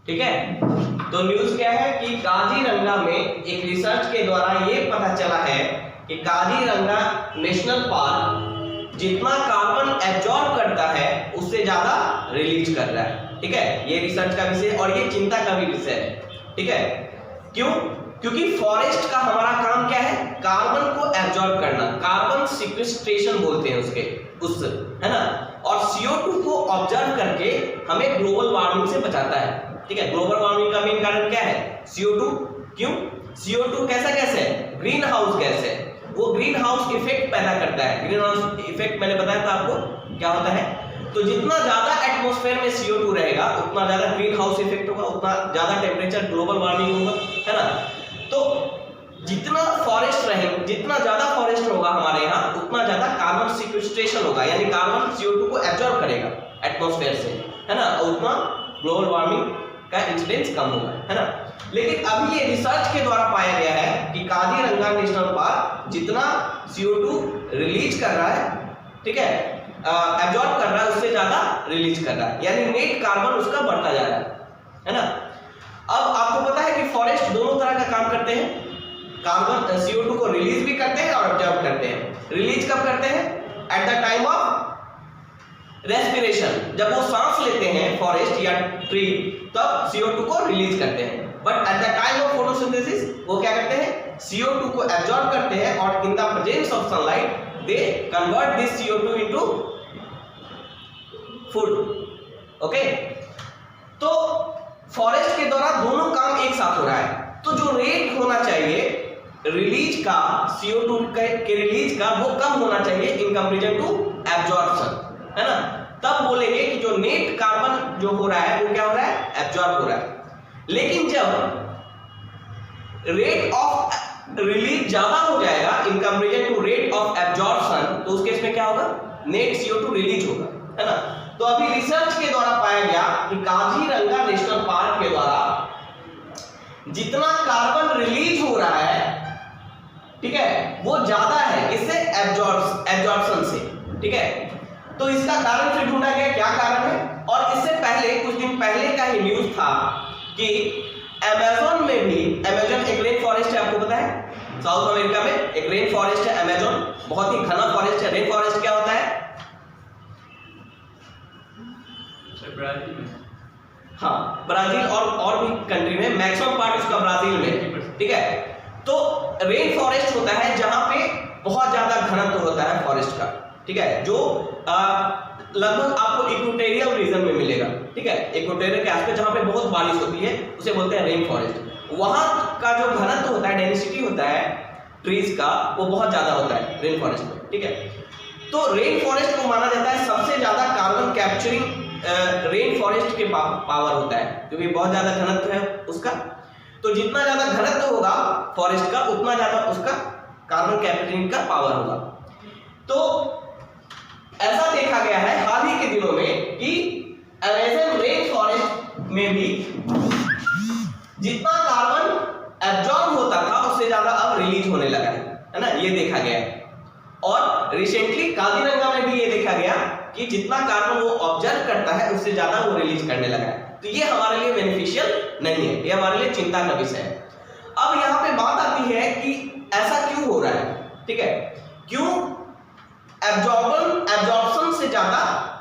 ठीक है। तो न्यूज क्या है कि काजीरंगा में एक रिसर्च के द्वारा ये पता चला है कि काजीरंगा नेशनल पार्क जितना कार्बन एब्जॉर्ब करता है उससे ज्यादा रिलीज कर रहा है। ठीक है, ये रिसर्च का विषय और ये चिंता का भी विषय है। ठीक है, क्यों? क्योंकि फॉरेस्ट का हमारा काम क्या है? कार्बन को एब्जॉर्ब करना, कार्बन सिक्वेस्ट्रेशन बोलते हैं उसके, उस है ना। और CO2 को ऑब्जर्व करके हमें ग्लोबल वार्मिंग से बचाता है। ठीक है, ग्लोबल वार्मिंग का मेन कारण क्या है? CO2। क्यों? CO2 कैसा गैस है? ग्रीन हाउस गैस है, वो ग्रीन हाउस इफेक्ट पैदा करता है। ग्रीन हाउस इफेक्ट मैंने बताया था आपको क्या होता है। तो जितना ज्यादा एटमॉस्फेयर में CO2 रहेगा उतना ज्यादा ग्रीन हाउस इफेक्ट होगा, उतना ज्यादा टेम्परेचर ग्लोबल वार्मिंग होगा, है ना। तो जितना फॉरेस्ट रहे, जितना ज्यादा फॉरेस्ट होगा हमारे यहाँ उतना ज्यादा कार्बन सिक्वेस्ट्रेशन होगा, यानी कार्बन CO2 को एब्जॉर्ब करेगा एटमॉस्फेयर से, है ना, और उतना ग्लोबल वार्मिंग का इंसिडेंस कम होगा, है ना। लेकिन अभी ये रिसर्च के द्वारा पाया गया है कि काजीरंगा नेशनल पार्क जितना CO2 रिलीज कर रहा है, ठीक है, एब्जॉर्ब कर रहा है, उससे ज्यादा रिलीज कर रहा है, यानी नेट कार्बन उसका बढ़ता जा रहा है ना। अब आपको पता है कि फॉरेस्ट दोनों तरह का काम करते हैं, कार्बन CO2 को रिलीज भी करते हैं और एब्जॉर्ब करते हैं। रिलीज कब करते हैं? At the time of respiration, जब वो सांस लेते हैं फॉरेस्ट या ट्री तब CO2 को रिलीज करते हैं। But at the time of photosynthesis वो क्या करते हैं? CO2 को एब्जॉर्ब करते हैं और in the presence of sunlight they convert this CO2 into food. Okay, तो फॉरेस्ट के द्वारा दोनों काम एक साथ हो रहा है। तो जो रेट होना चाहिए रिलीज का, CO2 के रिलीज का, वो कम होना चाहिए इन कंपैरिजन टू एब्जॉर्प्शन, है ना। तब बोलेंगे कि जो नेट कार्बन जो हो रहा है वो क्या हो रहा है? एब्जॉर्ब हो रहा है। लेकिन जब रेट ऑफ रिलीज ज्यादा हो जाएगा in comparison to rate of absorption, तो उस केस में क्या होगा? नेट CO2 रिलीज होगा, है ना। तो अभी रिसर्च के द्वारा पाया गया कि काजीरंगा नेशनल पार्क के द्वारा जितना कार्बन रिलीज हो रहा है, ठीक है, वो ज्यादा है इससे एब्जॉर्प्शन से। ठीक है, तो इसका कारण फिर ढूंढा गया क्या कारण है। और इससे पहले कुछ दिन पहले का ही न्यूज था कि अमेज़न में भी, अमेज़न एक रेन फॉरेस्ट है, आपको पता है, साउथ अमेरिका में एक रेन फॉरेस्ट है अमेज़न, बहुत ही घना फॉरेस्ट है। रेन फॉरेस्ट क्या होता है? ब्राजील में, हाँ, ब्राजील और भी कंट्री में, मैक्सिमम पार्ट उसका ब्राजील में। ठीक है, तो रेन फॉरेस्ट होता है जहां पे बहुत ज्यादा घनत्व होता है फॉरेस्ट का। ठीक है, जो लगभग आपको इक्वेटोरियल रीजन में मिलेगा। ठीक है, इक्वेटोरियल के आसपास जहां पे बहुत बारिश होती है उसे बोलते हैं रेन फॉरेस्ट। वहां का जो घनत्व होता है, डेंसिटी होता है ट्रीज का, वो बहुत ज्यादा होता है रेन फॉरेस्ट में। ठीक है, तो रेन फॉरेस्ट को माना जाता है सबसे ज्यादा कार्बन कैप्चरिंग रेन फॉरेस्ट के पावर होता है, क्योंकि बहुत ज्यादा घनत्व है उसका। तो जितना ज्यादा घनत्व होगा फॉरेस्ट का उतना ज्यादा उसका कार्बन कैप्चरिंग का पावर होगा। तो ऐसा देखा गया है हाल ही के दिनों में कि अमेज़न रेन फॉरेस्ट में भी जितना कार्बन एब्जॉर्ब होता था उससे ज्यादा अब रिलीज होने लगा है ना, ये देखा गया है। और रिसेंटली काजीरंगा में भी ये देखा गया कि जितना कार्बन वो ऑब्जर्व करता है उससे ज्यादा वो रिलीज करने लगा है। तो ये हमारे लिए बेनिफिशियल नहीं है, ये हमारे लिए चिंता का विषय है। अब यहाँ पे बात आती है कि ऐसा क्यों हो रहा है। ठीक है, क्यों एब्जॉर्प्शन से ज्यादा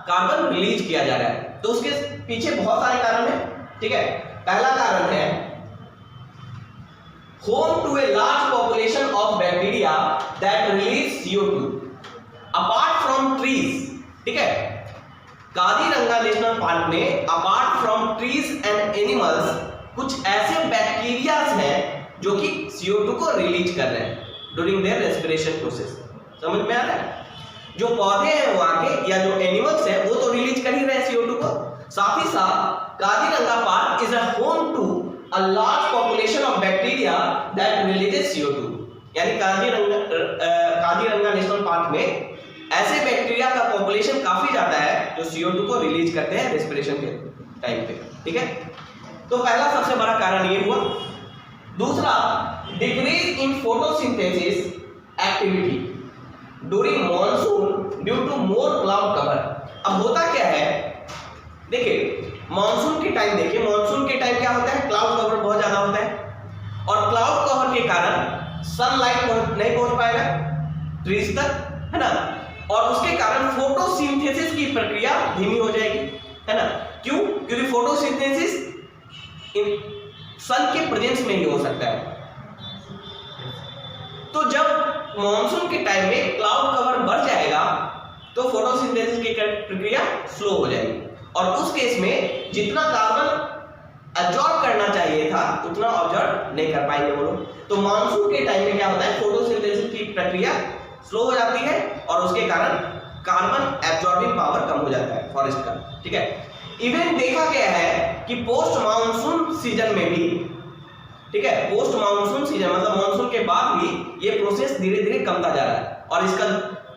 कार्बन रिलीज किया जा रहा है? तो उसके पीछे बहुत सारे कारण हैं। ठीक है, पहला कारण है home to a large population of bacteria that release CO2 apart from trees। ठीक है, काजीरंगा नेशनल पार्क में apart from trees and animals कुछ ऐसे बैक्टीरियाज हैं जो कि CO2 को रिलीज कर रहे हैं ड्यूरिंग देयर रेस्पिरेशन प्रोसेस। समझ में आ रहा है? जो पौधे हैं वहां के या जो एनिमल्स हैं वो तो रिलीज कर ही रहे हैं CO2 को, साथ ही साथ Kaziranga park is a home to a large population of bacteria that releases CO2। यानी काजीरंगा नेशनल पार्क में ऐसे बैक्टीरिया का पॉपुलेशन काफी ज्यादा है जो CO2 को रिलीज करते हैं रेस्पिरेशन के टाइम पे। ठीक है, तो पहला सबसे बड़ा कारण ये हुआ। दूसरा, decrease in photosynthesis activity during monsoon due to more cloud cover. अब होता क्या है, देखिए मानसून के टाइम, देखिए मानसून के टाइम सनलाइट नहीं पहुंच पाएगा ट्रीज तक, है ना, और उसके कारण फोटोसिंथेसिस की प्रक्रिया धीमी हो जाएगी, है ना। क्यों? क्योंकि फोटोसिंथेसिस सन के प्रेजेंस में ही हो सकता है। तो जब मॉनसून के टाइम में क्लाउड कवर बढ़ जाएगा तो फोटोसिंथेसिस की प्रक्रिया स्लो हो जाएगी, और उस केस में जितना कार्बन एब्जॉर्ब करना चाहिए था उतना एब्जॉर्ब नहीं कर पाएंगे वो लोग। तो मानसून के टाइम में क्या होता है, फोटोसिंथेसिस की प्रक्रिया स्लो हो जाती है और उसके कारण कार्बन एब्जॉर्बिंग पावर कम हो जाता है फॉरेस्ट का, ठीक है। इवन देखा गया है कि पोस्ट मानसून सीजन में भी, ठीक है, पोस्ट मानसून सीजन मतलब मानसून के बाद भी ये प्रोसेस धीरे धीरे कमता जा रहा है, और इसका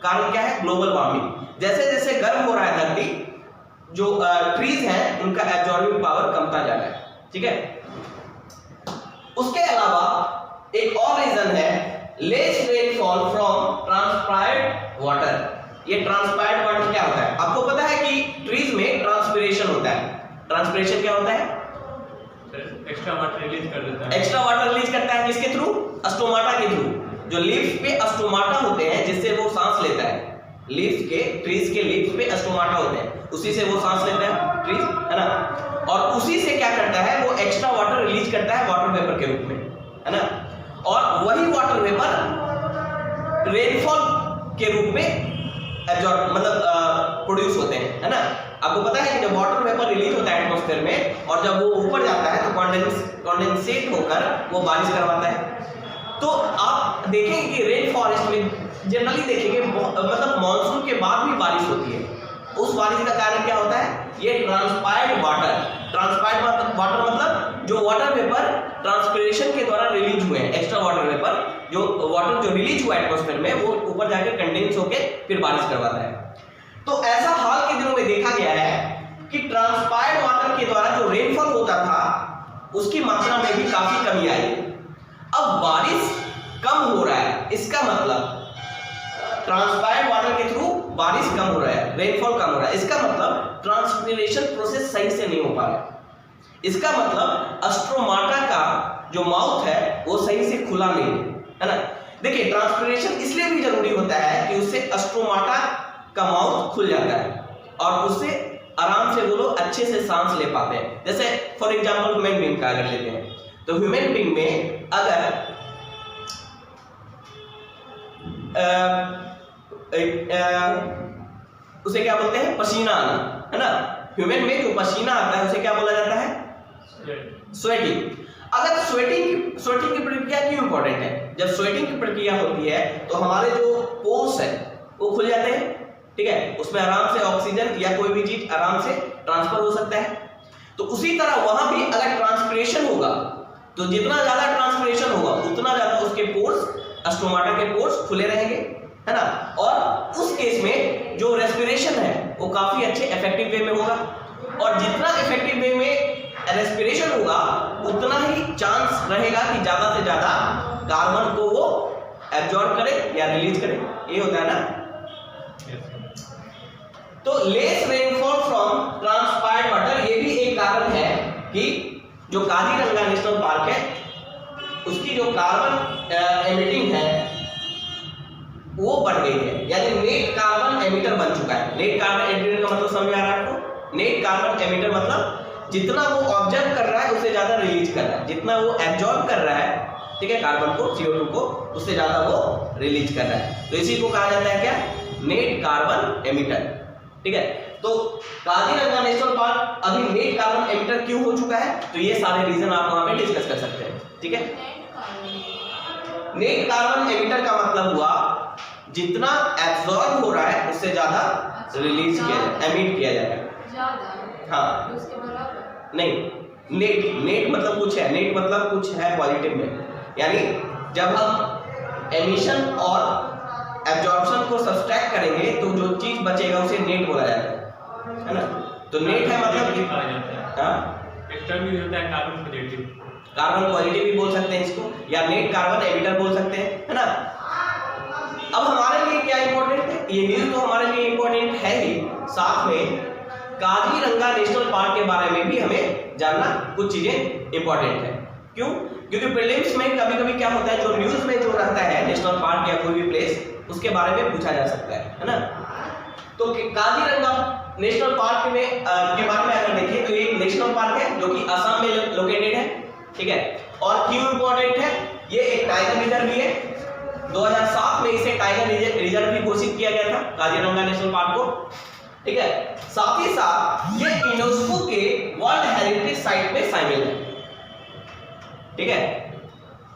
कारण क्या है, ग्लोबल वार्मिंग। जैसे जैसे गर्म हो रहा है धरती, जो ट्रीज हैं उनका एब्जॉर्बिंग पावर कमता जा रहा है, ठीक है। उसके अलावा एक और रीजन है less rainfall from transpired water. ये ट्रांसपायर्ड वाटर क्या होता है, आपको पता है कि ट्रीज में ट्रांसपिरेशन होता है। ट्रांसपिरेशन क्या होता है, एक्स्ट्रा वाटर रिलीज कर देता है। एक्स्ट्रा वाटर रिलीज करता है किसके थ्रू, स्टोमाटा के थ्रू। जो लीव्स पे स्टोमाटा होते हैं जिससे वो सांस लेता है, लीव्स के, ट्रीज के लीव्स पे स्टोमाटा होते हैं, उसी से वो सांस लेता है ट्रीज, है ना, और उसी से क्या करता है, वो एक्स्ट्रा वाटर रिलीज करता है वाटर वेपर के रूप में, है ना, और वही वाटर वेपर रेनफॉल के रूप में एब्जॉर्ब मतलब प्रोड्यूस होते हैं, है ना। आपको पता है कि जब वाटर वेपर रिलीज होता है एटमॉस्फेयर में और जब वो ऊपर जाता है तो कॉन्डेंसेट होकर वो बारिश करवाता है। तो आप देखेंगे कि रेन फॉरेस्ट में जनरली देखेंगे मतलब मॉनसून के बाद भी बारिश होती है। उस बारिश का कारण क्या होता है, ये ट्रांसपायर्ड वाटर। ट्रांसपायर्ड वाटर मतलब जो वाटर वेपर ट्रांसपिरेशन के द्वारा रिलीज हुए हैं, एक्स्ट्रा वाटर वेपर जो वाटर जो रिलीज हुआ एटमॉस्फेयर में वो ऊपर जाकर कंडेंस होकर फिर बारिश करवाता है। तो ऐसा हाल के दिनों में देखा गया है कि ट्रांसपायर्ड वाटर के द्वारा जो रेनफॉल होता था उसकी मात्रा में भी काफी कमी आई। अब बारिश कम हो रहा है, इसका मतलब ट्रांसपायर्ड वाटर के थ्रू बारिश कम हो रहा है, रेनफॉल कम हो रहा है, इसका मतलब ट्रांसपिरेशन प्रोसेस सही से नहीं हो पा रहा है। इसका मतलब स्ट्रोमाटा का जो माउथ है वो सही से खुला नहीं है ना। देखिए ट्रांसपिरेशन इसलिए भी जरूरी होता है कि उससे स्ट्रोमाटा का माउथ खुल जाता है और उससे आराम से वो लोग अच्छे से सांस ले पाते हैं। जैसे फॉर एग्जांपल ह्यूमन बीइंग का अगर लेते हैं तो ह्यूमन बीइंग में अगर उसे क्या बोलते हैं, पसीना आना, है ना। ह्यूमन में जो पसीना आता है उसे क्या बोला जाता है, स्वेटिंग। अगर स्वेटिंग की प्रक्रिया क्यों इंपॉर्टेंट है, जब स्वेटिंग की प्रक्रिया होती है तो हमारे जो पोर्स है वो खुल जाते हैं, ठीक है, उसमें आराम से ऑक्सीजन या कोई भी चीज आराम से ट्रांसफर हो सकता है। तो उसी तरह वहां भी अगर ट्रांसपिरेशन होगा तो जितना ज्यादा ट्रांसपिरेशन होगा उतना ज्यादा उसके पोर्स, स्टोमाटा के पोर्स खुले रहेंगे, है ना, और उस केस में जो रेस्पिरेशन है वो काफी अच्छे इफेक्टिव वे में होगा, और जितना इफेक्टिव वे में रेस्पिरेशन होगा उतना ही चांस रहेगा कि ज्यादा से ज्यादा कार्बन को वो एब्जॉर्ब करे या रिलीज करे। ये होता है ना। तो less rainfall from transpired water ये भी एक कारण है कि जो काजीरंगा नेशनल पार्क है उसकी जो कार्बन एमिटिंग है वो बढ़ गई है, यानी नेट कार्बन एमिटर बन चुका है। नेट कार्बन एमिटर का मतलब समझ आ रहा है आपको, नेट कार्बन एमिटर मतलब जितना वो ऑब्जर्व कर रहा है उससे ज्यादा रिलीज कर रहा है, जितना वो एब्जॉर्ब कर रहा है, ठीक है, कार्बन को, CO2 को, उससे ज्यादा वो रिलीज कर रहा है। तो इसी को कहा जाता है क्या, नेट कार्बन एमिटर, ठीक है। तो काजीरंगा नेशनल पार्क अभी नेट कार्बन एमिटर क्यों हो चुका है, तो ये सारे रीजन आप वहां पे डिस्कस कर सकते हैं, ठीक है। नेट कार्बन एमिटर का मतलब हुआ जितना एब्जॉर्ब हो रहा है उससे ज्यादा रिलीज किया जाए, एमिट किया जाएगा ज्यादा, हाँ उसके बराबर नहीं। नेट मतलब कुछ है, नेट मतलब कुछ है पॉजिटिव में, यानी जब हम एमिशन और एब्जॉर्प्शन को सब्सट्रैक्ट करेंगे तो जो चीज बचेगा उसे नेट बोला जाता है ना। तो नेट है मतलब हाँ एक्सटर्नल भी होता है कार्बन पॉजिटिव, कार्बन पॉजिटिव भी बोल सकते हैं इसको, या नेट कार्बन एमिटर बोल सकते हैं, है ना। अब हमारे लिए क्या इंपॉर्टेंट है, ये न्यूज तो हमारे लिए इंपॉर्टेंट है ही, साथ में काजीरंगा नेशनल पार्क के बारे में भी हमें जानना कुछ चीजें इंपॉर्टेंट है। क्यों? क्योंकि प्रीलिम्स में कभी-कभी क्या होता है, जो न्यूज़ में जो रहता है नेशनल पार्क या कोई भी प्लेस, उसके बारे में पूछा जा सकता है ना। तो काजीरंगा नेशनल पार्क में के बारे में अगर देखें तो ये एक नेशनल पार्क है जो कि असम में लोकेटेड है, ठीक है। और क्यों इंपॉर्टेंट है? ये एक टाइगर रिजर्व भी है। 2007 में इसे टाइगर रिजर्व भी घोषित किया गया था काजीरंगा नेशनल पार्क को, ठीक है। साथ ही साथ ये यूनेस्को के वर्ल्ड हेरिटेज साइट में शामिल है, ठीक है।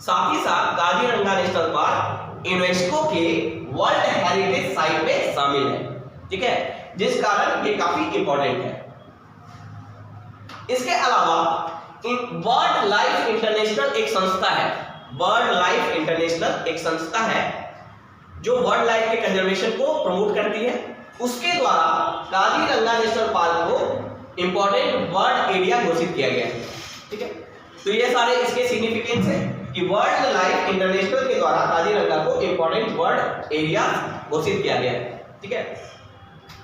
साथ ही साथ काजीरंगा नेशनल पार्क यूनेस्को के वर्ल्ड हेरिटेज साइट में शामिल है, ठीक है, जिस कारण ये काफी इंपॉर्टेंट है। इसके अलावा बर्ड लाइफ इंटरनेशनल एक संस्था है, बर्ड लाइफ इंटरनेशनल एक संस्था है जो बर्ड लाइफ के कंजर्वेशन को प्रमोट करती है। उसके द्वारा काजीरंगा नेशनल पार्क को इंपॉर्टेंट बर्ड एरिया घोषित किया गया है, ठीक है। तो ये सारे इसके सिग्निफिकेंस है कि बर्ड लाइफ इंटरनेशनल के द्वारा काजीरंगा को इंपॉर्टेंट बर्ड एरिया घोषित किया गया है, ठीक है।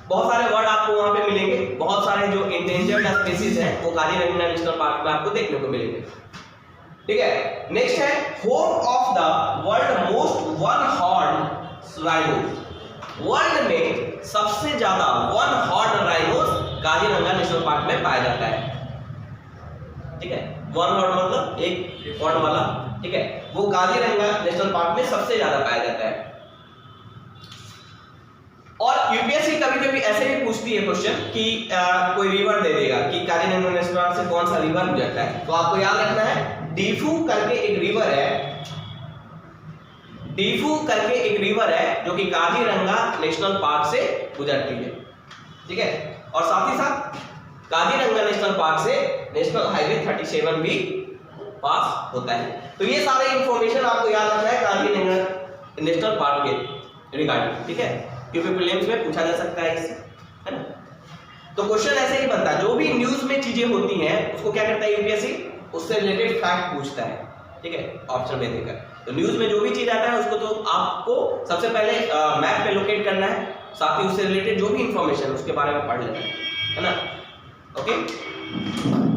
बहुत सारे वर्ड आपको वहां पे मिलेंगे, बहुत सारे जो एंडेंजर्ड स्पीशीज हैं वो काजीरंगा नेशनल पार्क में आपको देखने को मिलेंगे, ठीक है। नेक्स्ट है home of the world most one horn rhino. World में सबसे ज्यादा one horn rhinos Kaziranga national park में पाया जाता है, ठीक है। वन हॉर्न मतलब एक हॉर्न वाला, ठीक है, वो काजीरंगा नेशनल पार्क में सबसे ज्यादा पाया जाता है। और यूपीएससी कभी-कभी ऐसे भी पूछती है क्वेश्चन कि कोई रिवर दे देगा कि काजीरंगा नेशनल पार्क से कौन सा रिवर गुजरता है, तो आपको याद रखना है डीफू करके एक रिवर है, डीफू करके एक रिवर है जो कि काजीरंगा नेशनल पार्क से गुजरती है, ठीक है। और साथ ही साथ काजीरंगा नेशनल पार्क से नेशनल हाईवे 37 भी पास होता है। तो ये सारे इंफॉर्मेशन आपको याद रखना है काजीरंगा नेशनल पार्क के रिगार्डिंग, ठीक है, क्योंकि प्रीलिम्स में पूछा जा सकता है इससे, है ना। तो क्वेश्चन ऐसे ही बनता है, जो भी न्यूज में चीजें होती हैं उसको क्या करता है यूपीएससी, उससे रिलेटेड फैक्ट पूछता है, ठीक है, ऑप्शन में देकर। तो न्यूज में जो भी चीज आता है उसको तो आपको सबसे पहले मैप पे लोकेट करना है, साथ ही उससे रिलेटेड जो भी इंफॉर्मेशन उसके बारे में पढ़ लेना है ना। ओके।